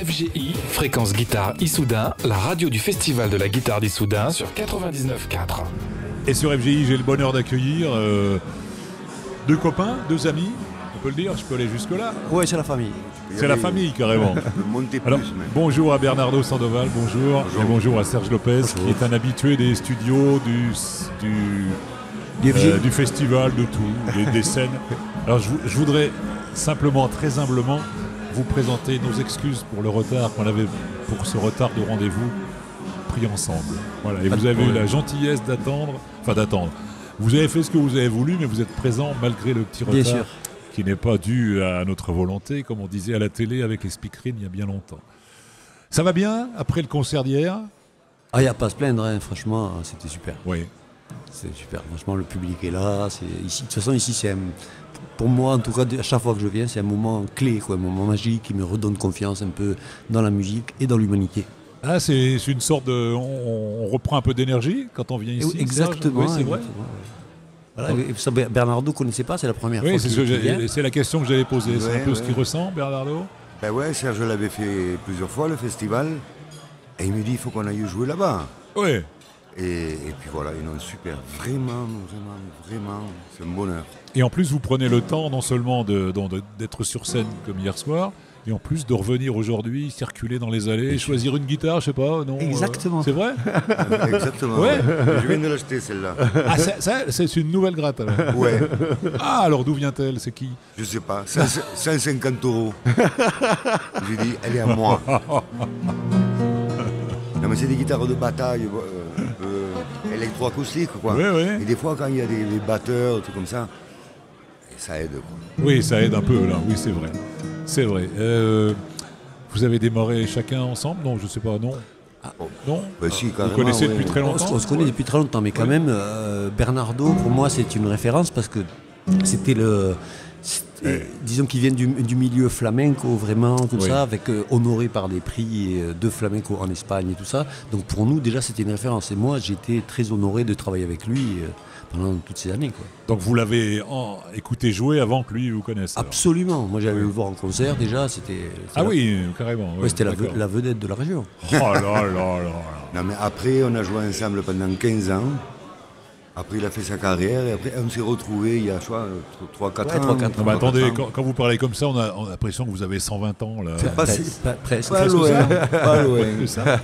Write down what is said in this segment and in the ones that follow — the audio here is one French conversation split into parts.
FGI, Fréquence Guitare Issoudun, la radio du Festival de la Guitare d'Issoudun sur 99.4. Et sur FGI, j'ai le bonheur d'accueillir deux copains, deux amis, on peut le dire, je peux aller jusque-là. Ouais, c'est la famille. C'est la famille, carrément. Alors, bonjour à Bernardo Sandoval, bonjour. Et bonjour à Serge Lopez, qui est un habitué des studios, du festival, de tout, des scènes. Alors, je voudrais simplement, très humblement, vous présenter nos excuses pour le retard qu'on avait, pour ce retard de rendez-vous pris ensemble. Voilà. Et vous avez eu la gentillesse d'attendre. Vous avez fait ce que vous avez voulu, mais vous êtes présent malgré le petit retard. Bien sûr. Qui n'est pas dû à notre volonté, comme on disait à la télé avec les speakerines il y a bien longtemps. Ça va bien après le concert d'hier? Ah, il n'y a pas à se plaindre, hein. Franchement, c'était super. Oui. C'est super, franchement, le public est là. Ici, de toute façon, ici, pour moi, en tout cas, à chaque fois que je viens, c'est un moment clé, quoi, un moment magique qui me redonne confiance un peu dans la musique et dans l'humanité. Ah, c'est une sorte de... On reprend un peu d'énergie quand on vient ici. Exactement. Oui, c'est vrai. Voilà, ça, Bernardo ne connaissait pas, c'est la première fois. Oui, c'est la question que j'avais posée. C'est un peu ce qu'il ressent, Bernardo. Ben ouais, Serge l'avait fait plusieurs fois, le festival. Et il me dit, il faut qu'on aille jouer là-bas. Oui. Et puis voilà, ils ont super. Vraiment, c'est un bonheur. Et en plus, vous prenez le temps non seulement d'être sur scène comme hier soir, et en plus de revenir aujourd'hui, circuler dans les allées, choisir une guitare, je sais pas, non? Exactement. C'est vrai? Exactement. Ouais. Je viens de l'acheter, celle-là. Ah, c'est une nouvelle gratte, alors. Ouais. Ah, alors d'où vient-elle? C'est qui? Je sais pas. 150 €. J'ai dit, elle est à moi. Non, mais c'est des guitares de bataille, un peu électroacoustiques, quoi. Oui, oui. Et des fois, quand il y a des batteurs, tout comme ça, ça aide, quoi. Oui, ça aide un peu, là. Oui, c'est vrai. C'est vrai. Vous avez démarré chacun ensemble? Non, je sais pas, non. Non. Bah, si, vous connaissez depuis très longtemps? On se connaît depuis très longtemps, mais quand même, Bernardo, pour moi, c'est une référence parce que c'était disons qu'il vient du milieu flamenco, vraiment, comme ça, avec honoré par des prix de flamenco en Espagne et tout ça. Donc pour nous, déjà, c'était une référence. Et moi, j'étais très honoré de travailler avec lui pendant toutes ces années, quoi. Donc vous l'avez écouté jouer avant que lui vous connaisse? Alors. Absolument. Moi, j'allais le voir en concert, déjà. Oui, carrément. Ouais, c'était la vedette de la région. Oh là là là. Non, mais après, on a joué ensemble pendant 15 ans. Après, il a fait sa carrière et après, on s'est retrouvés il y a 3-4 ans. Non, mais attendez, quand vous parlez comme ça, on a l'impression que vous avez 120 ans. Là. Presque. Pas loin. Pas loin. Ça.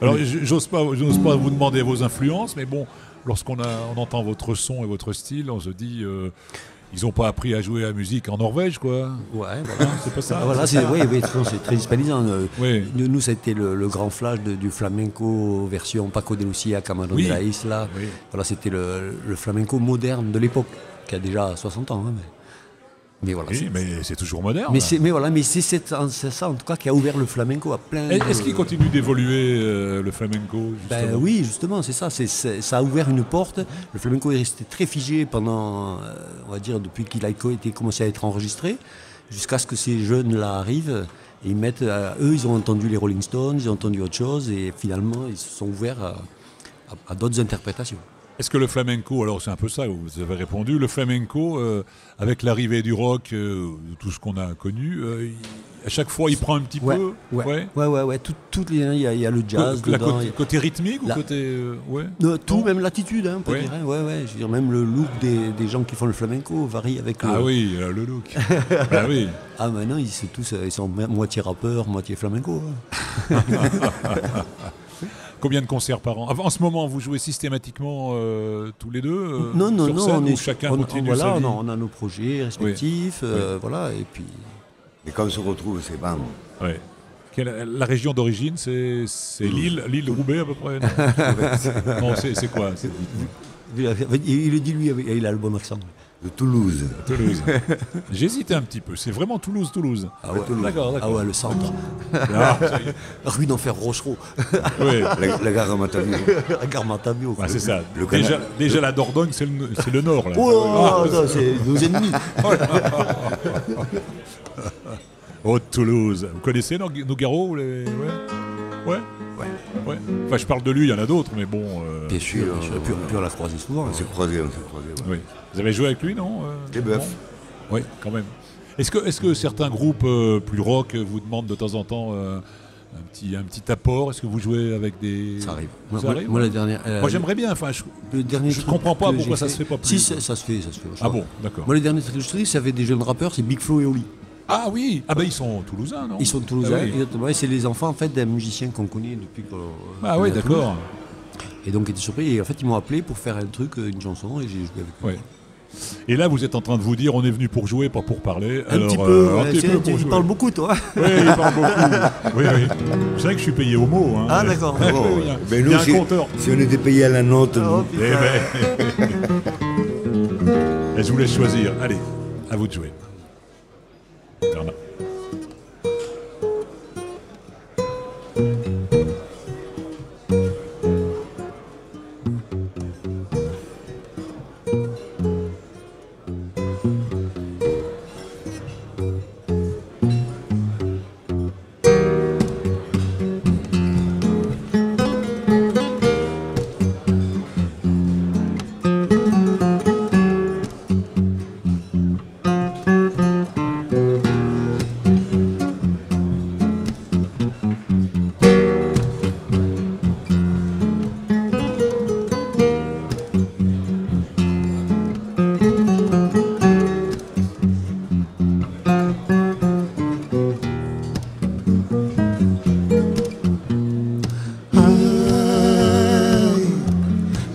Alors, j'ose pas vous demander vos influences, mais bon, lorsqu'on entend votre son et votre style, on se dit... ils n'ont pas appris à jouer à la musique en Norvège, quoi. Ouais, voilà. C'est pas ça. Voilà, c'est très hispanisant. Oui. Nous, ça a été le grand flash du flamenco version Paco de Lucia, Camarón de la Isla. Oui. Voilà, c'était le flamenco moderne de l'époque, qui a déjà 60 ans. Hein, mais voilà. Oui, mais c'est toujours moderne. Mais c'est ça, en tout cas, qui a ouvert le flamenco à plein. Est-ce qu'il continue d'évoluer, le flamenco, justement? Oui, justement, c'est ça. Ça a ouvert une porte. Le flamenco est resté très figé pendant, on va dire, depuis qu'il a commencé à être enregistré, jusqu'à ce que ces jeunes-là arrivent et ils mettent. Eux, ils ont entendu les Rolling Stones, ils ont entendu autre chose, et finalement, ils se sont ouverts à d'autres interprétations. Est-ce que le flamenco, alors c'est un peu ça, vous avez répondu, le flamenco, avec l'arrivée du rock, tout ce qu'on a connu, à chaque fois il prend un petit peu? Ouais. Il y a le jazz dedans. Côté rythmique ou côté... Tout, même l'attitude, hein, on peut dire. Hein. Je veux dire, même le look des gens qui font le flamenco varie avec le... Ah oui, le look. Ah oui. Ah maintenant, ils sont moitié rappeurs, moitié flamenco. Hein. Combien de concerts par an? En ce moment, vous jouez systématiquement tous les deux Non, sur scène, chacun continue sa vie? On a nos projets respectifs, voilà, et puis... Et quand on se retrouve, c'est bam. Ouais. La région d'origine, c'est l'île Roubaix à peu près? Non, c'est quoi? Il le dit lui, il a le bon accent. De Toulouse. J'hésitais un petit peu. C'est vraiment Toulouse. Ah ouais, Toulouse. D'accord. Ah ouais, le centre. Rue d'Enfer Rochereau. Oui. La gare Matabio. La gare Matabio. Ah, c'est ça. Déjà la Dordogne, c'est le nord. Là. Oh, c'est nos ennemis. Oh, Toulouse. Vous connaissez Nougaro? Ouais. Enfin, je parle de lui, il y en a d'autres, mais bon... Bien sûr, puis on l'a croisé souvent. On s'est croisé. Oui. Vous avez joué avec lui, non? Les Bœufs. Oui, quand même. Est-ce que certains groupes plus rock vous demandent de temps en temps un petit apport? Est-ce que vous jouez avec des... Ça arrive. Ça arrive, Moi, la dernière, moi j'aimerais bien, enfin, le dernier je truc comprends pas que pourquoi j'ai ça se fait pas plus. Si, ça se fait. Ah bon, d'accord. Moi, les derniers trucs que je il y avait des jeunes rappeurs, c'est Big Flo et Oli. Ah oui, ah ben ils sont toulousains, non? Ils sont toulousains, Ah oui. exactement. Et c'est les enfants en fait d'un musicien qu'on connaît depuis qu'on Ah oui, qu'on est à Toulouse. d'accord. Et donc, ils étaient surpris. Et en fait, ils m'ont appelé pour faire un truc, une chanson, et j'ai joué avec eux. Ouais. Et là, vous êtes en train de vous dire, on est venu pour jouer, pas pour parler. Un petit peu, un petit peu pour tu jouer. parles beaucoup, toi. Oui, il parle beaucoup. Oui. Vous savez que je suis payé au mot. Hein. Ah, d'accord. Oui, Bon, il y a- Ben il y nous, a un compteur. si on était payé à la note, nous. Oh, putain. Eh ben. Et je vous laisse choisir. Allez, à vous de jouer. Bernard.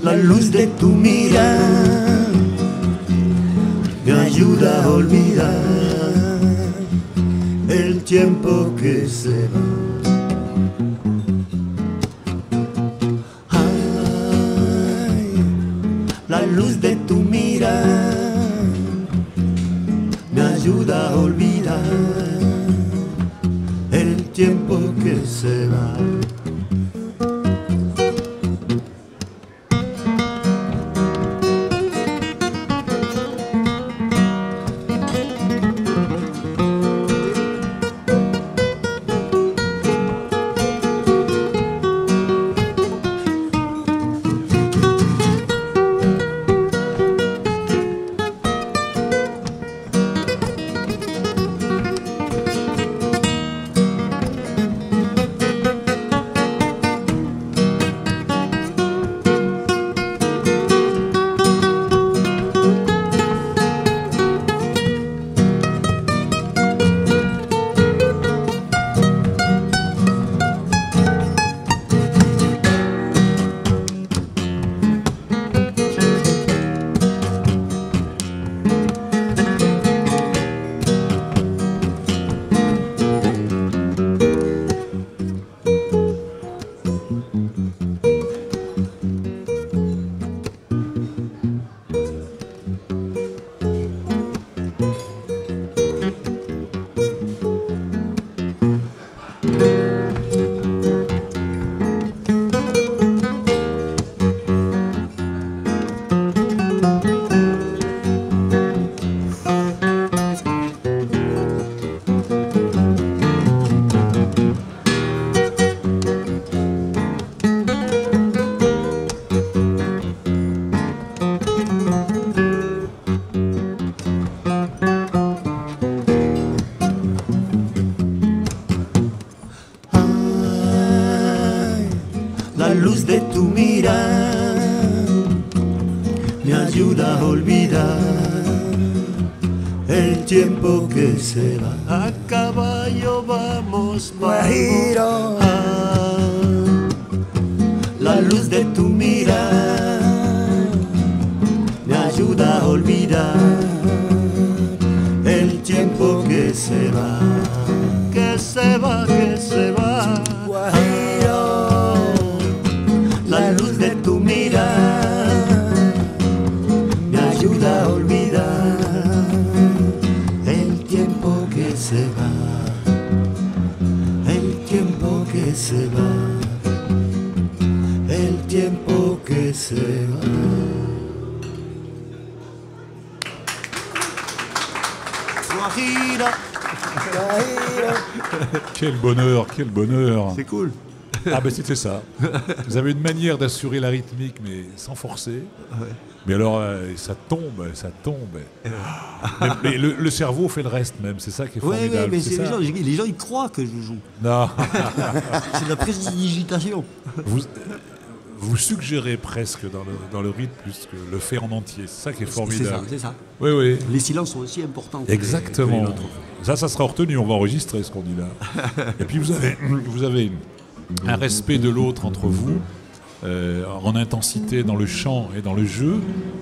La luz de tu mirada me ayuda a olvidar el tiempo que se va. Ay, la luz de tu mirada me ayuda a olvidar el tiempo que se va. La luz de tu mirada me ayuda a olvidar el tiempo que se va. A caballo vamos, Guajiro. La luz de tu mirada me ayuda a olvidar el tiempo que se va. Que se va, que se va. Guajiro. La luz de tu mirada me ayuda a olvidar el tiempo que se va, el tiempo que se va, el tiempo que se va. Guajira, Guajira. Quel bonheur, quel bonheur. C'est cool. Ah ben c'était ça. Vous avez une manière d'assurer la rythmique, mais sans forcer. Ouais. Mais alors, ça tombe, ça tombe. Mais le cerveau fait le reste même, c'est ça qui est Oui, formidable. mais c'est ça. les gens ils croient que je joue. Non, C'est de la prestidigitation. vous suggérez presque dans le rythme plus que le fait en entier. C'est ça qui est formidable. C'est ça. Oui, oui. Les silences sont aussi importants. Exactement. que les autres. Ça sera retenu, on va enregistrer ce qu'on dit là. Et puis vous avez un respect de l'autre entre vous, en intensité dans le chant et dans le jeu,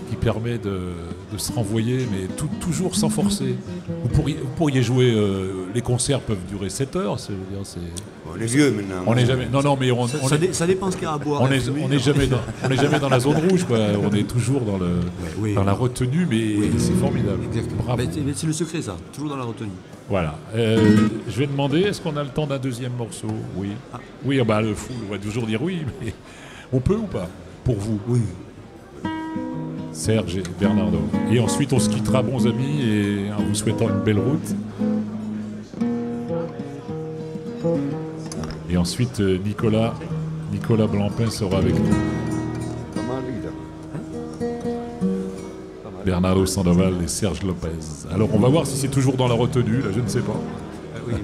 qui permet de se renvoyer, mais toujours sans forcer. Vous pourriez jouer, les concerts peuvent durer 7 heures, On est vieux maintenant. on n'est jamais... Non, mais Ça dépend ce qu'il y a à boire. on n'est jamais dans la zone rouge, quoi. On est toujours dans la retenue, mais c'est formidable. Exactement. Bravo. Mais c'est le secret, ça. Toujours dans la retenue. Voilà. Je vais demander, est-ce qu'on a le temps d'un deuxième morceau? Oui. Oui, le fou, on va toujours dire oui, mais on peut ou pas? Pour vous? Oui. Serge et Bernardo. Et ensuite, on se quittera, bons amis, et en vous souhaitant une belle route. Et ensuite, Nicolas Blancpain sera avec nous. Pas mal, là. Bernardo Sandoval et Serge Lopez. Alors, on va voir si c'est toujours dans la retenue, là, je ne sais pas. Oui.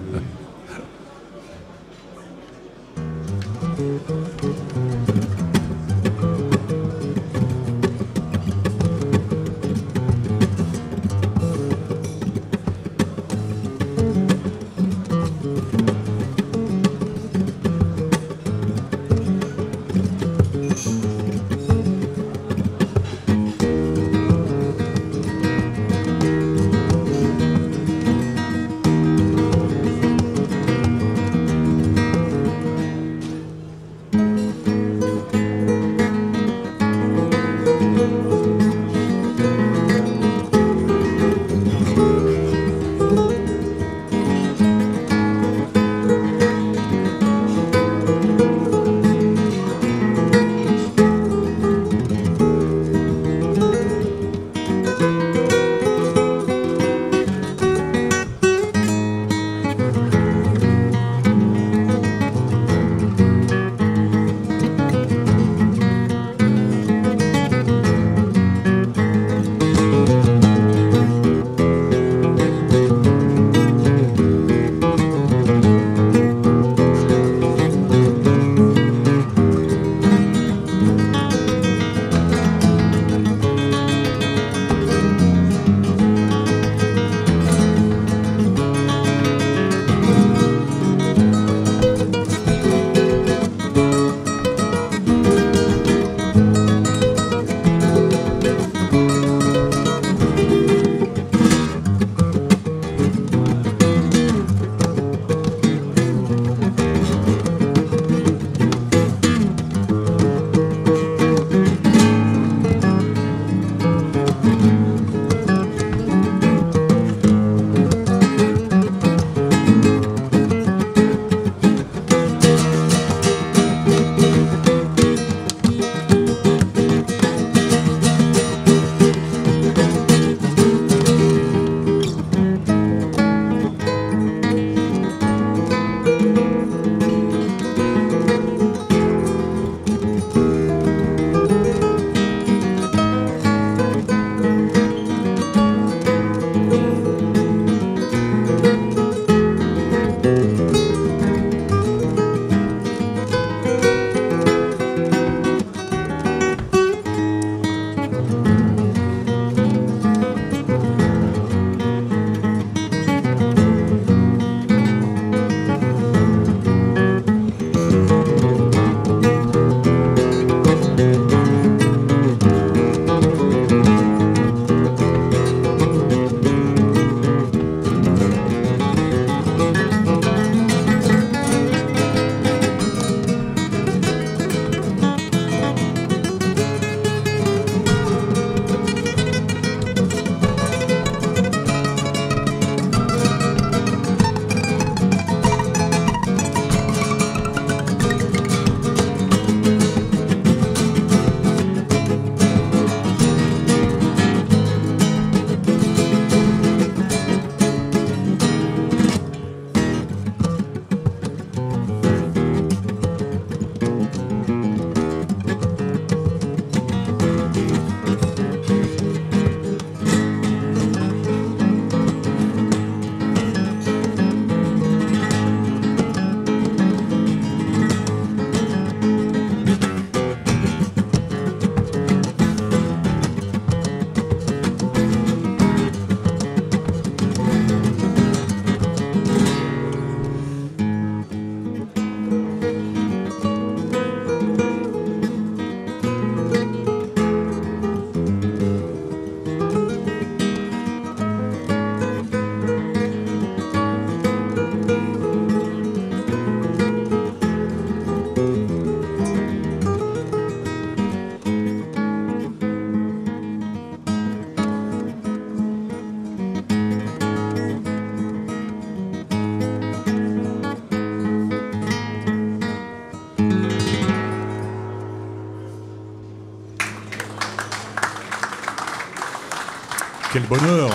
Quel bonheur.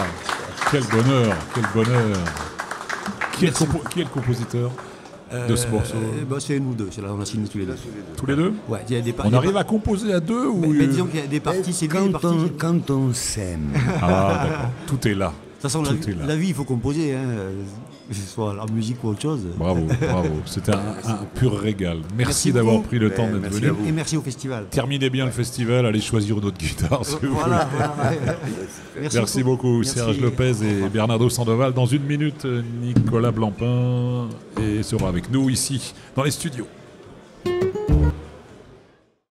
Quel bonheur. Quel bonheur. Qui est le compositeur de ce morceau? C'est nous deux, c'est là, on a signé tous les deux. Tous les deux? Ouais, il y a des On arrive à composer à deux ou... mais disons qu'il y a des parties, c'est lui, des parties. Quand on s'aime. Ah, d'accord. Tout est là. De toute façon, Tout est là. la vie, il faut composer, hein, que ce soit la musique ou autre chose. Bravo, bravo. C'était un pur régal. Merci d'avoir beaucoup. pris le temps d'être Merci venu. à vous. Et merci au festival. Terminez bien le festival, allez choisir une autre guitare si vous voulez. Merci beaucoup, Merci. Serge Lopez et Bernardo Sandoval. Dans une minute, Nicolas Blancpain sera avec nous ici, dans les studios.